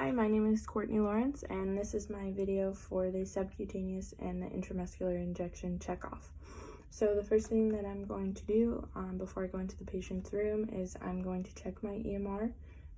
Hi, my name is Courtney Lawrence, and this is my video for the subcutaneous and the intramuscular injection checkoff. So the first thing that I'm going to do before I go into the patient's room is I'm going to check my EMR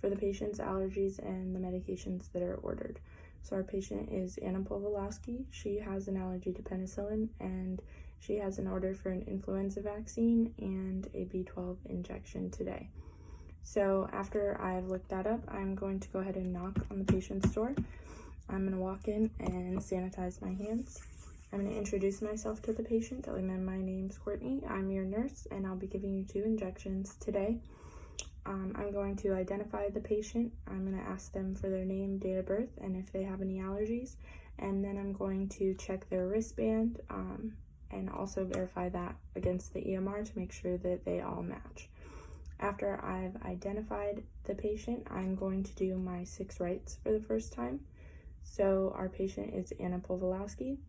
for the patient's allergies and the medications that are ordered. So our patient is Anna Powolowski. She has an allergy to penicillin, and she has an order for an influenza vaccine and a B12 injection today. So after I've looked that up, I'm going to go ahead and knock on the patient's door. I'm going to walk in and sanitize my hands. I'm going to introduce myself to the patient, telling them my name's Courtney, I'm your nurse, and I'll be giving you 2 injections today. I'm going to identify the patient. I'm going to ask them for their name, date of birth, and if they have any allergies. And then I'm going to check their wristband and also verify that against the EMR to make sure that they all match. After I've identified the patient, I'm going to do my 6 rights for the first time. So our patient is Anna Powolowski.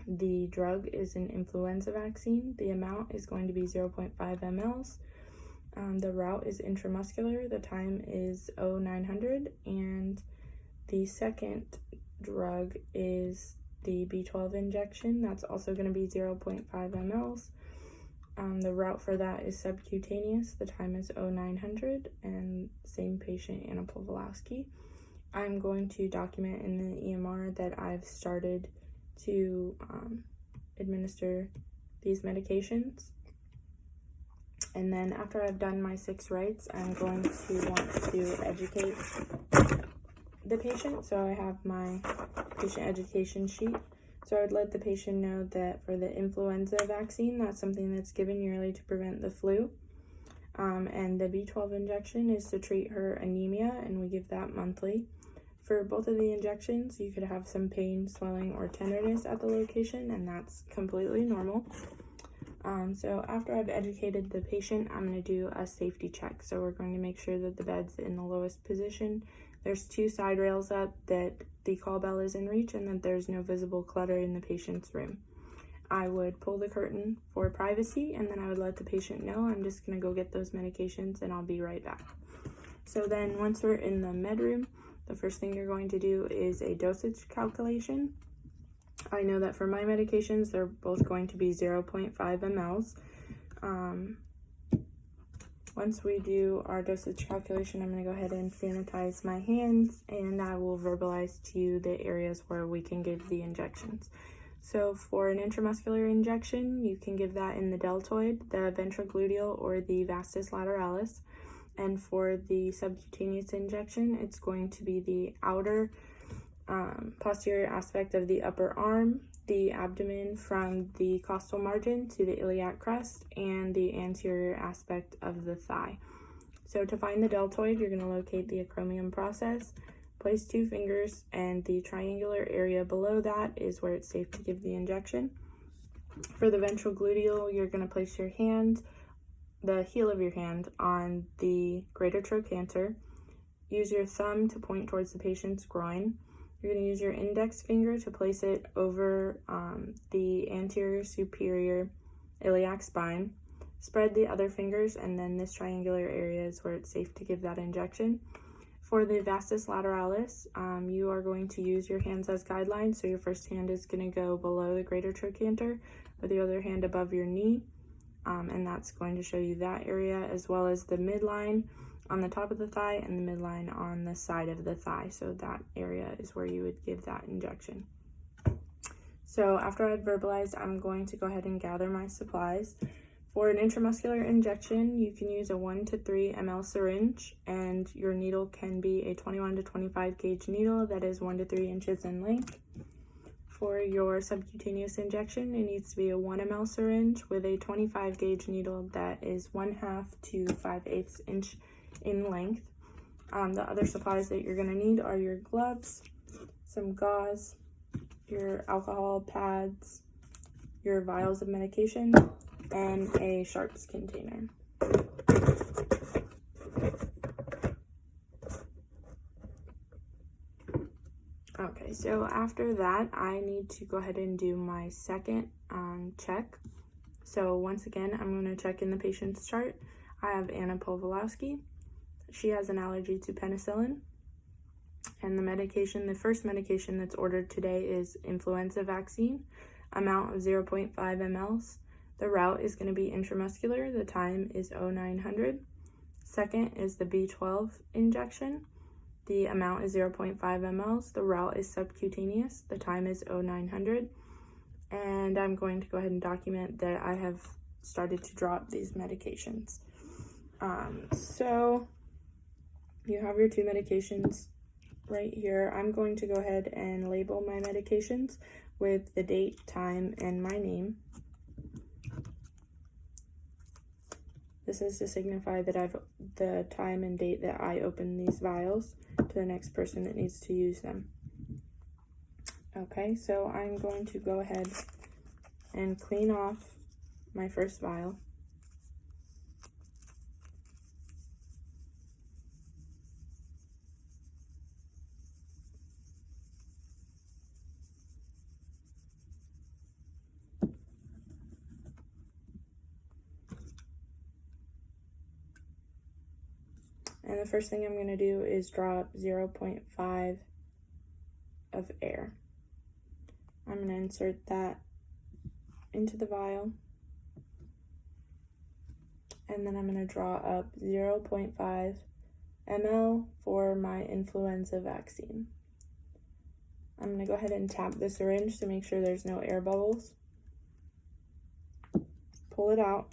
The drug is an influenza vaccine. The amount is going to be 0.5 mLs. The route is intramuscular. The time is 0900. And the second drug is the B12 injection. That's also going to be 0.5 mLs. The route for that is subcutaneous. The time is 0900, and same patient, Anna Powolowski. I'm going to document in the EMR that I've started to administer these medications. And then after I've done my 6 rights, I'm going to want to educate the patient. So I have my patient education sheet. So I would let the patient know that for the influenza vaccine, that's something that's given yearly to prevent the flu. And the B12 injection is to treat her anemia, and we give that monthly. For both of the injections, you could have some pain, swelling, or tenderness at the location, and that's completely normal. So after I've educated the patient, I'm going to do a safety check. So we're going to make sure that the bed's in the lowest position. There's 2 side rails up, that the call bell is in reach, and that there's no visible clutter in the patient's room. I would pull the curtain for privacy, and then I would let the patient know I'm just going to go get those medications and I'll be right back. So then once we're in the med room, the first thing you're going to do is a dosage calculation. I know that for my medications, they're both going to be 0.5 mLs. Once we do our dosage calculation, I'm going to go ahead and sanitize my hands, and I will verbalize to you the areas where we can give the injections. So for an intramuscular injection, you can give that in the deltoid, the ventrogluteal, or the vastus lateralis. And for the subcutaneous injection, it's going to be the outer posterior aspect of the upper arm, the abdomen from the costal margin to the iliac crest, and the anterior aspect of the thigh. So to find the deltoid, you're going to locate the acromion process, place 2 fingers, and the triangular area below that is where it's safe to give the injection. For the ventrogluteal, you're going to place your hand, the heel of your hand, on the greater trochanter. Use your thumb to point towards the patient's groin. You're going to use your index finger to place it over the anterior superior iliac spine. Spread the other fingers, and then this triangular area is where it's safe to give that injection. For the vastus lateralis, you are going to use your hands as guidelines. So your first hand is going to go below the greater trochanter, with the other hand above your knee. And that's going to show you that area, as well as the midline on the top of the thigh and the midline on the side of the thigh. So that area is where you would give that injection. So after I've verbalized, I'm going to go ahead and gather my supplies. For an intramuscular injection, you can use a 1 to 3 ml syringe, and your needle can be a 21 to 25 gauge needle that is 1 to 3 inches in length. For your subcutaneous injection, it needs to be a 1 ml syringe with a 25 gauge needle that is 1/2 to 5/8 inch in length. The other supplies that you're going to need are your gloves, some gauze, your alcohol pads, your vials of medication, and a sharps container. Okay, so after that, I need to go ahead and do my second check. So once again, I'm going to check in the patient's chart. I have Anna Powolowski. She has an allergy to penicillin. And the first medication that's ordered today is influenza vaccine, amount of 0.5 mLs. The route is going to be intramuscular. The time is 0900. Second is the B12 injection. The amount is 0.5 mLs. The route is subcutaneous. The time is 0900. And I'm going to go ahead and document that I have started to drop these medications. So you have your two medications right here. I'm going to go ahead and label my medications with the date, time, and my name. This is to signify that I've the time and date that I open these vials to the next person that needs to use them. Okay, so I'm going to go ahead and clean off my first vial. And the first thing I'm going to do is drop 0.5 of air. I'm going to insert that into the vial. And then I'm going to draw up 0.5 ml for my influenza vaccine. I'm going to go ahead and tap the syringe to make sure there's no air bubbles. Pull it out,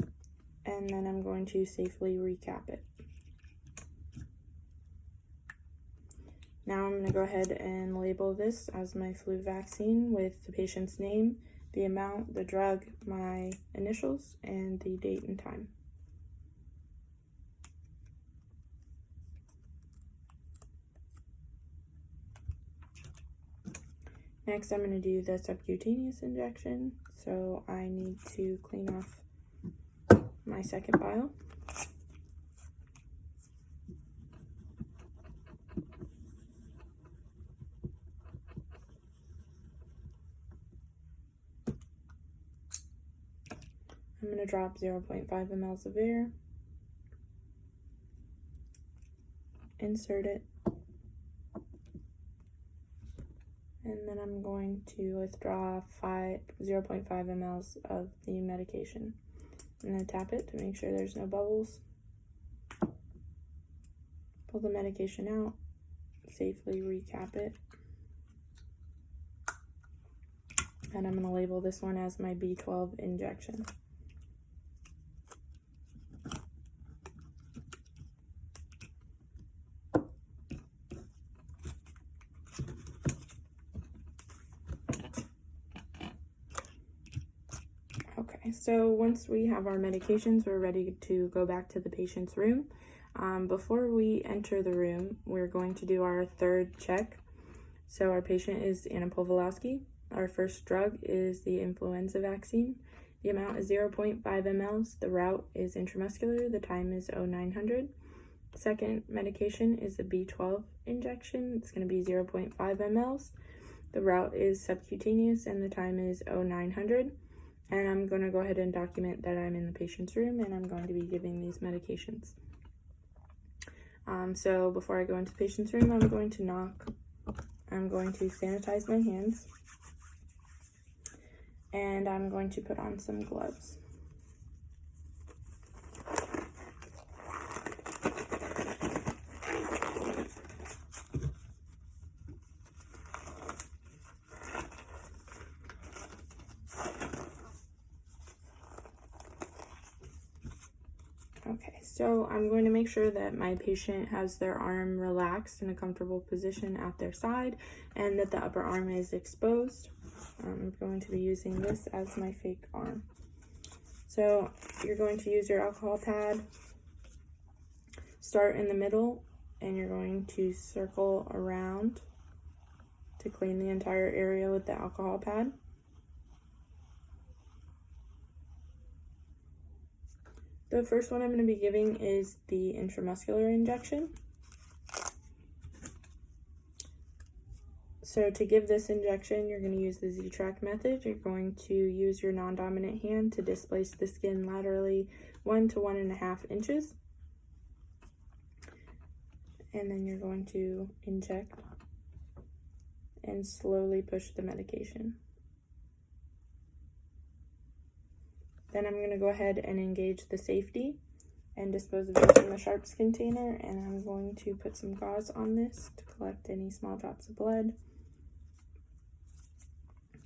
and then I'm going to safely recap it. Now I'm going to go ahead and label this as my flu vaccine with the patient's name, the amount, the drug, my initials, and the date and time. Next, I'm going to do the subcutaneous injection, so I need to clean off my second vial. I'm going to drop 0.5 mLs of air, insert it, and then I'm going to withdraw 0.5 mLs of the medication. I'm going to tap it to make sure there's no bubbles. Pull the medication out, safely recap it. And I'm going to label this one as my B12 injection. Okay, so once we have our medications, we're ready to go back to the patient's room. Before we enter the room, we're going to do our third check. So our patient is Anna Povolowski. Our first drug is the influenza vaccine. The amount is 0.5 mLs. The route is intramuscular. The time is 0900. Second medication is the B12 injection. It's going to be 0.5 mLs. The route is subcutaneous and the time is 0900. And I'm going to go ahead and document that I'm in the patient's room and I'm going to be giving these medications. So before I go into the patient's room, I'm going to knock. I'm going to sanitize my hands. And I'm going to put on some gloves. Okay, so I'm going to make sure that my patient has their arm relaxed in a comfortable position at their side and that the upper arm is exposed. I'm going to be using this as my fake arm. So you're going to use your alcohol pad, start in the middle, and you're going to circle around to clean the entire area with the alcohol pad. The first one I'm going to be giving is the intramuscular injection. So to give this injection, you're going to use the Z-track method. You're going to use your non-dominant hand to displace the skin laterally 1 to 1.5 inches. And then you're going to inject and slowly push the medication. Then I'm going to go ahead and engage the safety and dispose of this in the sharps container, and I'm going to put some gauze on this to collect any small drops of blood.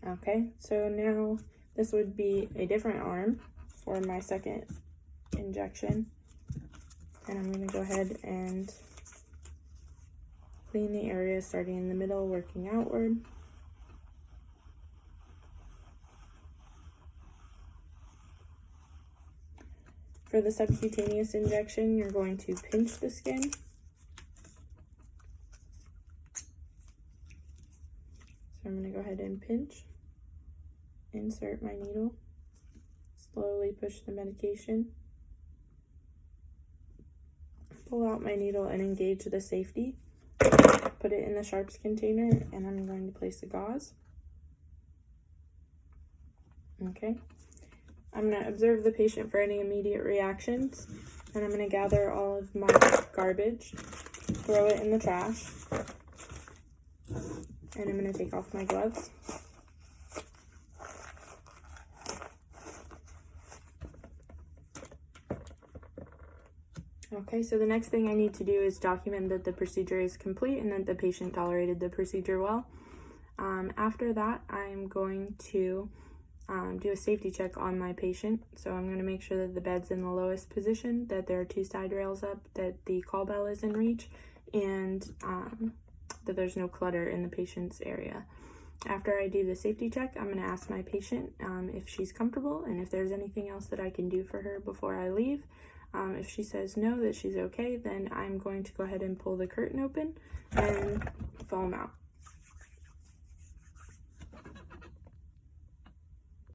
Okay, so now this would be a different arm for my second injection, and I'm going to go ahead and clean the area starting in the middle, working outward. For the subcutaneous injection, you're going to pinch the skin. So I'm going to go ahead and pinch, insert my needle, slowly push the medication, pull out my needle and engage the safety, put it in the sharps container, and I'm going to place the gauze. Okay. I'm going to observe the patient for any immediate reactions, and I'm going to gather all of my garbage, throw it in the trash, and I'm going to take off my gloves. Okay, so the next thing I need to do is document that the procedure is complete and that the patient tolerated the procedure well. After that, I'm going to do a safety check on my patient. So I'm going to make sure that the bed's in the lowest position, that there are 2 side rails up, that the call bell is in reach, and that there's no clutter in the patient's area. After I do the safety check, I'm going to ask my patient if she's comfortable and if there's anything else that I can do for her before I leave. If she says no, that she's okay, then I'm going to go ahead and pull the curtain open and foam out.